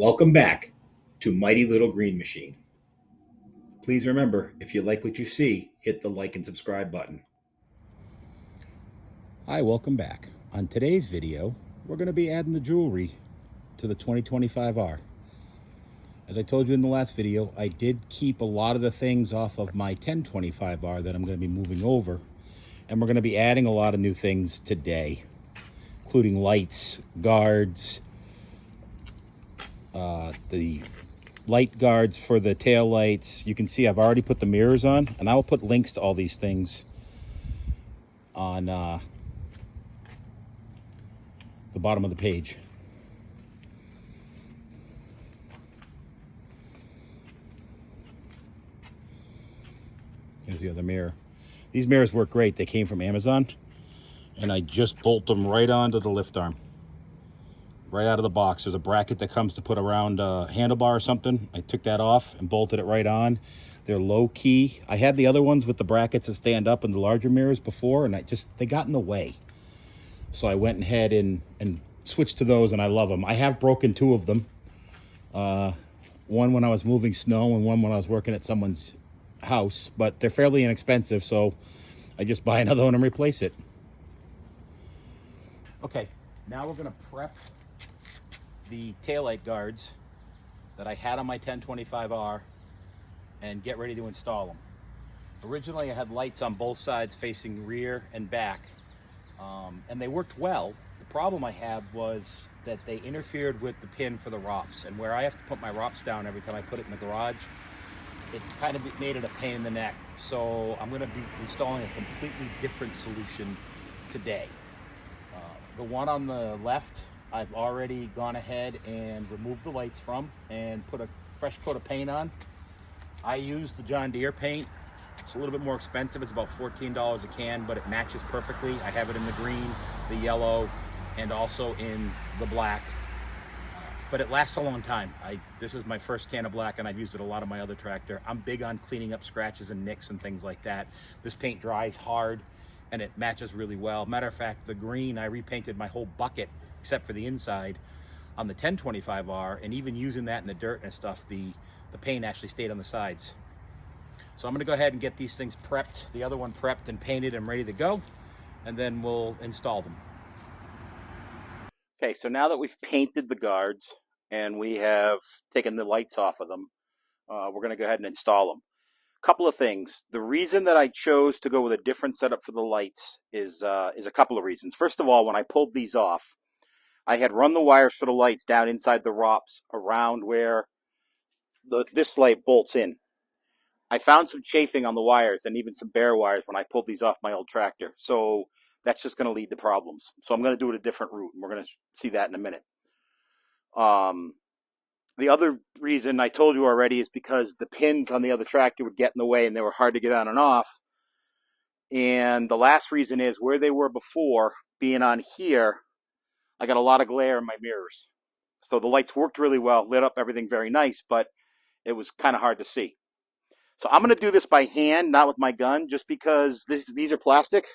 Welcome back to Mighty Little Green Machine. Please remember, if you like what you see, hit the like and subscribe button. Hi, welcome back. On today's video, we're going to be adding the jewelry to the 2025R. As I told you in the last video, I did keep a lot of the things off of my 1025R that I'm going to be moving over, and we're going to be adding a lot of new things today, including lights, guards, the light guards for the tail lights. You can see I've already put the mirrors on, and I will put links to all these things on the bottom of the page. Here's the other mirror. These mirrors work great. They came from Amazon, and I just bolt them right onto the lift arm. Right out of the box. There's a bracket that comes to put around a handlebar or something. I took that off and bolted it right on. They're low key. I had the other ones with the brackets that stand up in the larger mirrors before, and they got in the way. So I went ahead and switched to those, and I love them. I have broken two of them. One when I was moving snow and one when I was working at someone's house, but they're fairly inexpensive, so I just buy another one and replace it. Okay, now we're gonna prep the taillight guards that I had on my 1025R and get ready to install them. Originally I had lights on both sides facing rear and back, and they worked well. The problem I had was that they interfered with the pin for the ROPS, and where I have to put my ROPS down every time I put it in the garage, it kind of made it a pain in the neck. So I'm going to be installing a completely different solution today. The one on the left, I've already gone ahead and removed the lights from and put a fresh coat of paint on. I use the John Deere paint. It's a little bit more expensive. It's about $14 a can, but it matches perfectly. I have it in the green, the yellow, and also in the black. But it lasts a long time. This is my first can of black, and I've used it a lot on my other tractor. I'm big on cleaning up scratches and nicks and things like that. This paint dries hard, and it matches really well. Matter of fact, the green, I repainted my whole bucket, except for the inside, on the 1025R, and even using that in the dirt and stuff, the paint actually stayed on the sides. So I'm gonna go ahead and get these things prepped, the other one prepped and painted and ready to go, and then we'll install them. Okay, so now that we've painted the guards and we have taken the lights off of them, we're going to go ahead and install them. A couple of things. The reason that I chose to go with a different setup for the lights is a couple of reasons. First of all, when I pulled these off, I had run the wires for the lights down inside the ROPS around where this light bolts in. I found some chafing on the wires and even some bare wires when I pulled these off my old tractor. So that's just going to lead to problems. So I'm going to do it a different route, and we're going to see that in a minute. The other reason I told you already is because the pins on the other tractor would get in the way and they were hard to get on and off. And the last reason is where they were before, being on here, I got a lot of glare in my mirrors. So the lights worked really well, lit up everything very nice, but it was kind of hard to see. So I'm going to do this by hand, not with my gun, just because these are plastic.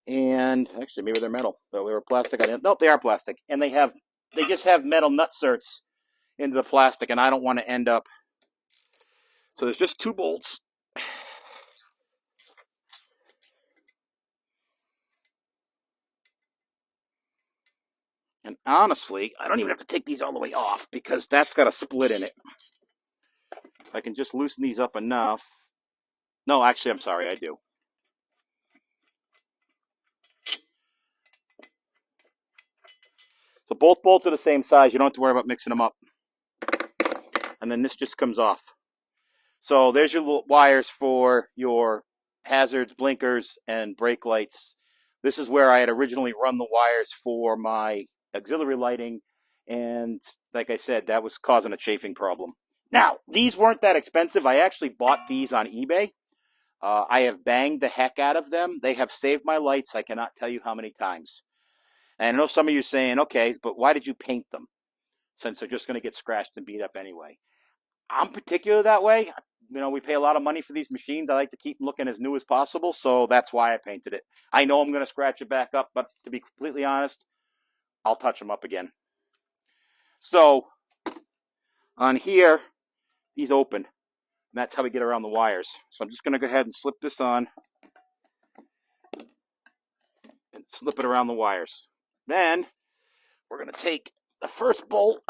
And actually, maybe they're metal. So they were plastic. Nope, they are plastic. And they just have metal nutserts into the plastic, and I don't want to end up. So there's just two bolts. And honestly, I don't even have to take these all the way off because that's got a split in it. If I can just loosen these up enough. No, actually, I'm sorry, I do. So both bolts are the same size. You don't have to worry about mixing them up. And then this just comes off. So there's your wires for your hazards, blinkers, and brake lights. This is where I had originally run the wires for my auxiliary lighting, and like I said, that was causing a chafing problem. Now, these weren't that expensive. I actually bought these on eBay. I have banged the heck out of them. They have saved my lights. I cannot tell you how many times. And I know some of you are saying, okay, but why did you paint them? Since they're just going to get scratched and beat up anyway. I'm particular that way. You know, we pay a lot of money for these machines. I like to keep them looking as new as possible, so that's why I painted it. I know I'm going to scratch it back up, but to be completely honest, I'll touch them up again. So On here, these open. And that's how we get around the wires. So I'm just going to go ahead and slip this on and slip it around the wires. Then we're going to take the first bolt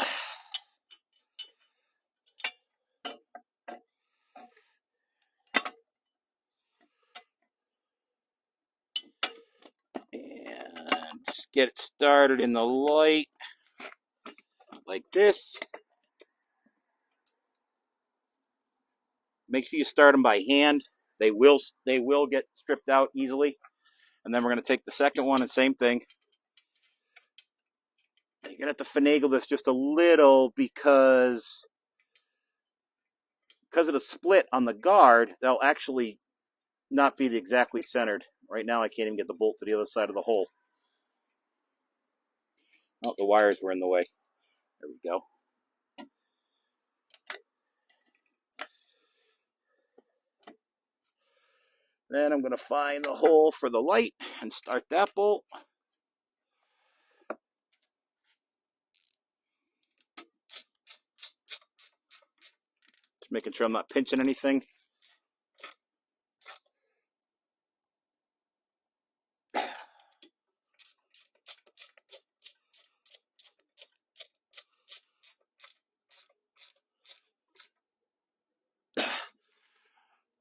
and just get it started in the light like this. Make sure you start them by hand. They will get stripped out easily. And then we're going to take the second one and same thing. You're going to have to finagle this just a little because of the split on the guard, they'll actually not be exactly centered. Right now I can't even get the bolt to the other side of the hole. Oh, the wires were in the way. There we go. Then I'm going to find the hole for the light and start that bolt. Just making sure I'm not pinching anything.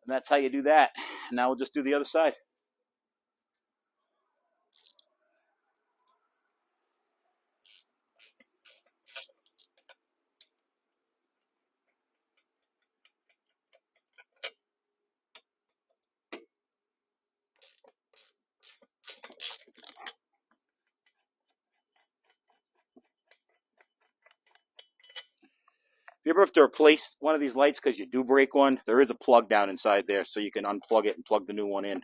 And that's how you do that. Now we'll just do the other side. If you ever have to replace one of these lights because you do break one, there is a plug down inside there so you can unplug it and plug the new one in.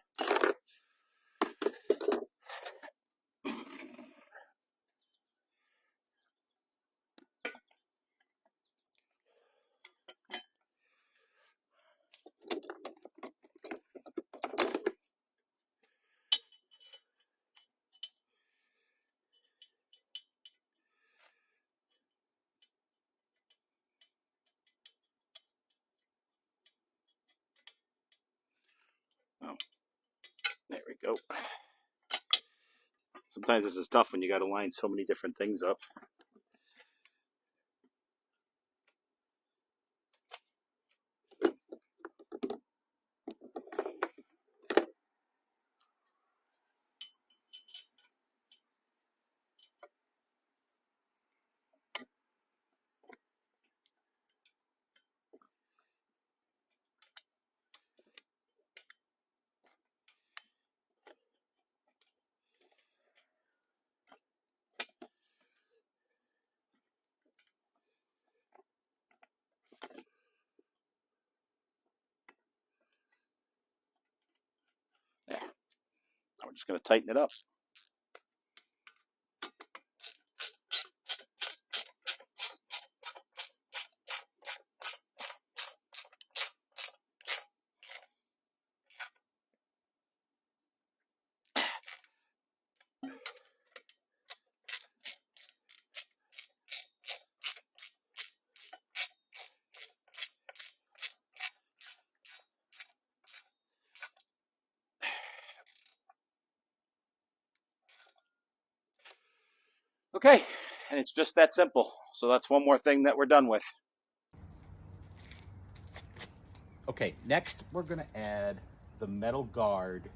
Oh, there we go. Sometimes this is tough when you got to line so many different things up. There. Now we're just going to tighten it up. Okay, and it's just that simple. So that's one more thing that we're done with. Okay, next we're going to add the metal guard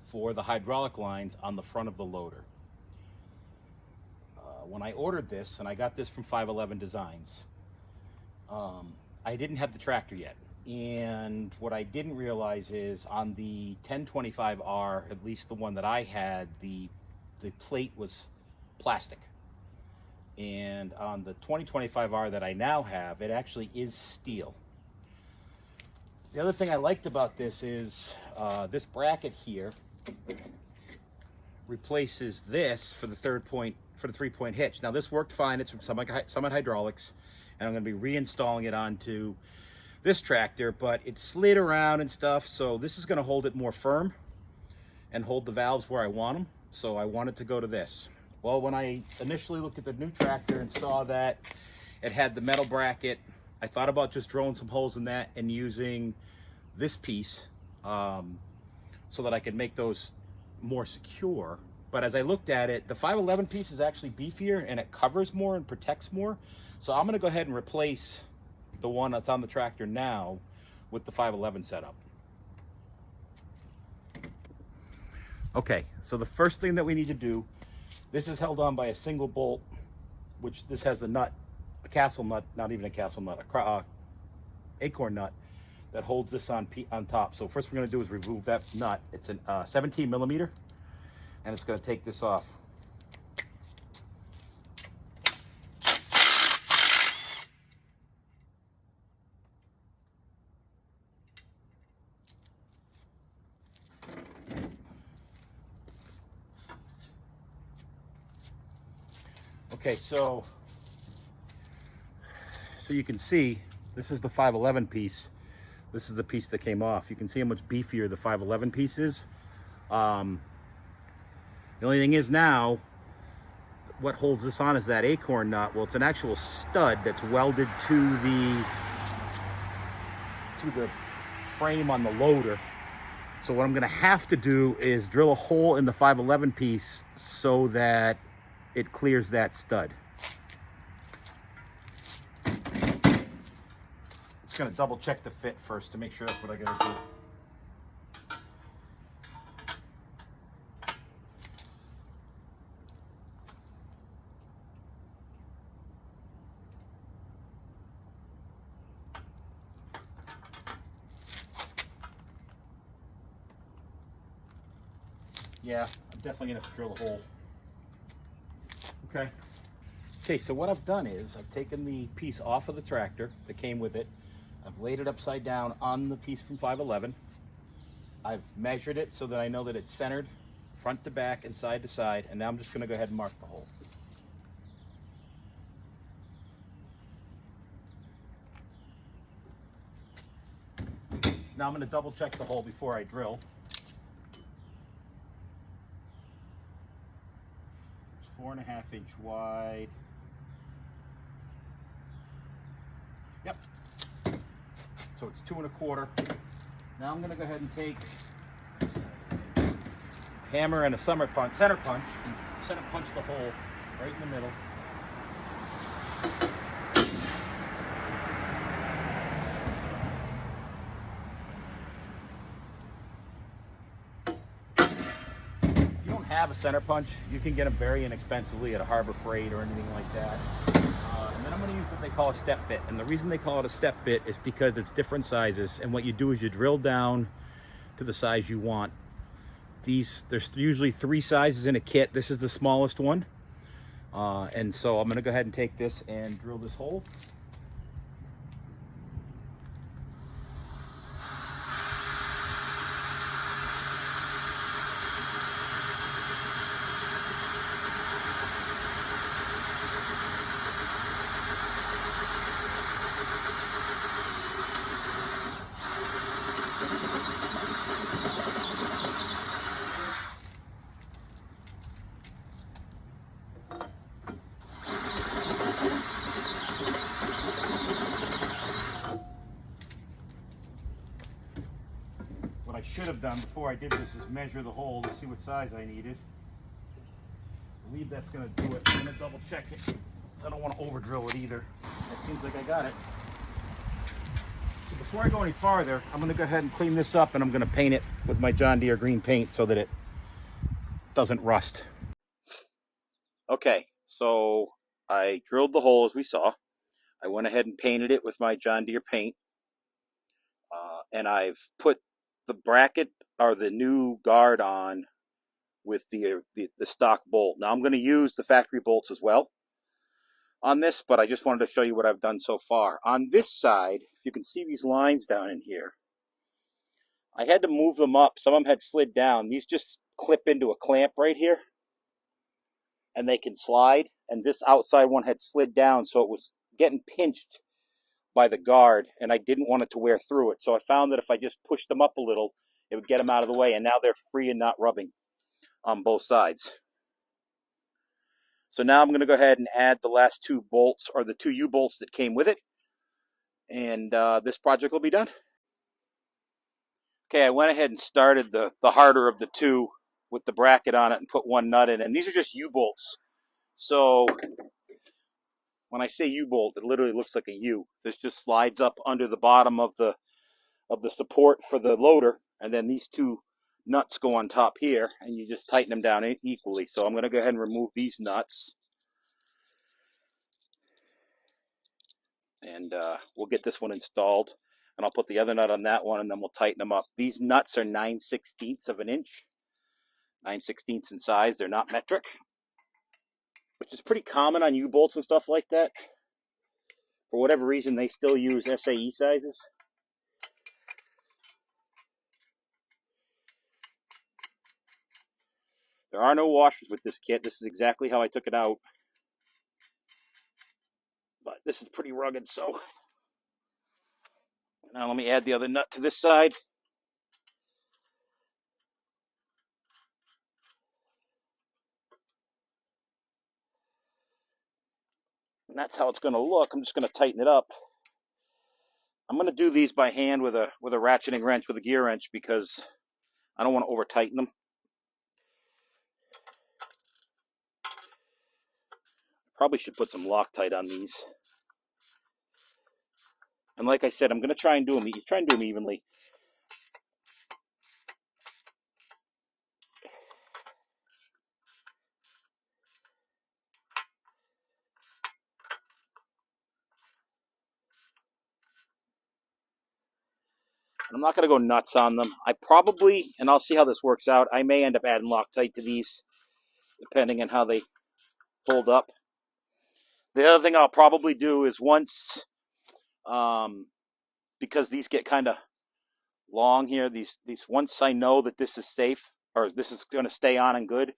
for the hydraulic lines on the front of the loader. When I ordered this, and I got this from 511 Designs, I didn't have the tractor yet. And what I didn't realize is on the 1025R, at least the one that I had, the plate was plastic. And on the 2025R that I now have, it actually is steel. The other thing I liked about this is this bracket here replaces this for the for the 3-point hitch. Now this worked fine. It's from Summit Hydraulics, and I'm going to be reinstalling it onto this tractor, but it slid around and stuff, so this is going to hold it more firm and hold the valves where I want them. So I wanted to go to this. Well, when I initially looked at the new tractor and saw that It had the metal bracket. I thought about just drilling some holes in that and using this piece so that I could make those more secure. But as I looked at it, the 511 piece is actually beefier and it covers more and protects more. So I'm going to go ahead and replace the one that's on the tractor now with the 511 setup. Okay, so the first thing that we need to do, this is held on by a single bolt, which this has a nut, a castle nut, not even a castle nut, a acorn nut that holds this on top. So first we're going to do is remove that nut. It's a 17 millimeter, and it's going to take this off. Okay, so you can see this is the 511 piece. This is the piece that came off. You can see how much beefier the 511 piece is. The only thing is now, what holds this on is that acorn nut. Well, it's an actual stud that's welded to the frame on the loader. So what I'm gonna have to do is drill a hole in the 511 piece so that it clears that stud. Just gonna double check the fit first to make sure that's what I gotta do. Yeah, I'm definitely gonna have to drill a hole. Okay. Okay, so what I've done is I've taken the piece off of the tractor that came with it. I've laid it upside down on the piece from 511. I've measured it so that I know that it's centered front to back and side to side, and now I'm just gonna go ahead and mark the hole. Now I'm gonna double check the hole before I drill. It's 4.5 inch wide. Yep. So it's 2 1/4. Now I'm gonna go ahead and take a hammer and a center punch, and center punch the hole right in the middle. If you don't have a center punch, you can get them very inexpensively at a Harbor Freight or anything like that. And then I'm going to use what they call a step bit. And the reason they call it a step bit is because it's different sizes. And what you do is you drill down to the size you want. There's usually 3 sizes in a kit. This is the smallest one. And so I'm going to go ahead and take this and drill this hole. What I should have done before I did this is measure the hole to see what size I needed. I believe that's going to do it. I'm going to double check it, so I don't want to over drill it either. It seems like I got it. So before I go any farther, I'm going to go ahead and clean this up, and I'm going to paint it with my John Deere green paint so that it doesn't rust. Okay, so I drilled the hole as we saw. I went ahead and painted it with my John Deere paint. And I've put the bracket or the new guard on with the stock bolt. Now I'm going to use the factory bolts as well on this, but I just wanted to show you what I've done so far. On this side, if you can see these lines down in here, I had to move them up. Some of them had slid down. These just clip into a clamp right here, and they can slide. And this outside one had slid down, so it was getting pinched by the guard, and I didn't want it to wear through it. So I found that if I just pushed them up a little, it would get them out of the way, and now they're free and not rubbing on both sides. So now I'm going to go ahead and add the last 2 bolts, or the 2 U-bolts that came with it, and this project will be done. Okay, I went ahead and started the harder of the 2 with the bracket on it and put 1 nut in, and these are just U-bolts. So when I say U-bolt, it literally looks like a U. This just slides up under the bottom of the support for the loader, and then these 2 nuts go on top here, and you just tighten them down equally. So I'm going to go ahead and remove these nuts, and we'll get this one installed, and I'll put the other nut on that one, and then we'll tighten them up. These nuts are 9/16 of an inch, 9/16 in size. They're not metric, which is pretty common on U-bolts and stuff like that. For whatever reason, they still use SAE sizes. There are no washers with this kit. This is exactly how I took it out. But this is pretty rugged, so now let me add the other nut to this side. And that's how it's going to look. I'm just going to tighten it up. I'm going to do these by hand with a ratcheting wrench, with a gear wrench, because I don't want to over tighten them. Probably should put some Loctite on these. And like I said, I'm going to try and do them evenly. I'm not going to go nuts on them. I probably, and I'll see how this works out, I may end up adding Loctite to these, depending on how they hold up. The other thing I'll probably do is once, because these get kind of long here, these once I know that this is safe, or this is going to stay on and good,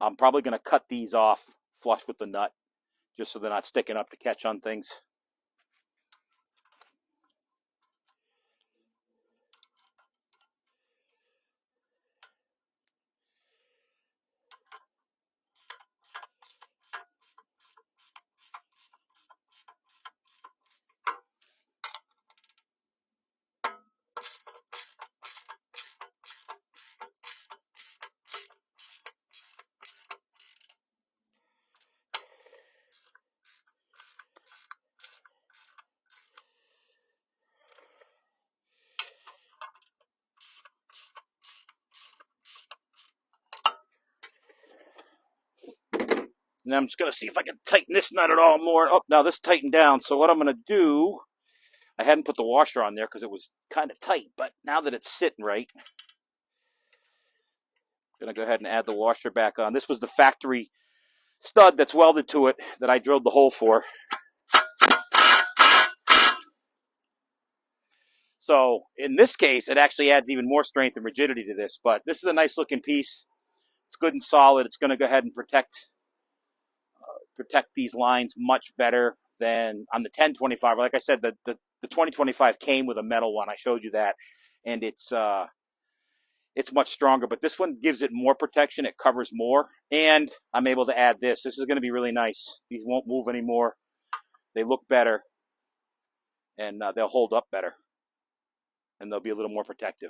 I'm probably going to cut these off flush with the nut, just so they're not sticking up to catch on things. And I'm just going to see if I can tighten this nut at all more. Oh, now this tightened down. So what I'm going to do, I hadn't put the washer on there because it was kind of tight, but now that it's sitting right, I'm going to go ahead and add the washer back on. This was the factory stud that's welded to it that I drilled the hole for. So in this case, it actually adds even more strength and rigidity to this, but this is a nice looking piece. It's good and solid. It's going to go ahead and protect these lines much better than on the 1025. Like I said, the 2025 came with a metal one. I showed you that, and it's much stronger. But this one gives it more protection. It covers more, and I'm able to add this. This is going to be really nice. These won't move anymore. They look better, and they'll hold up better, and they'll be a little more protective.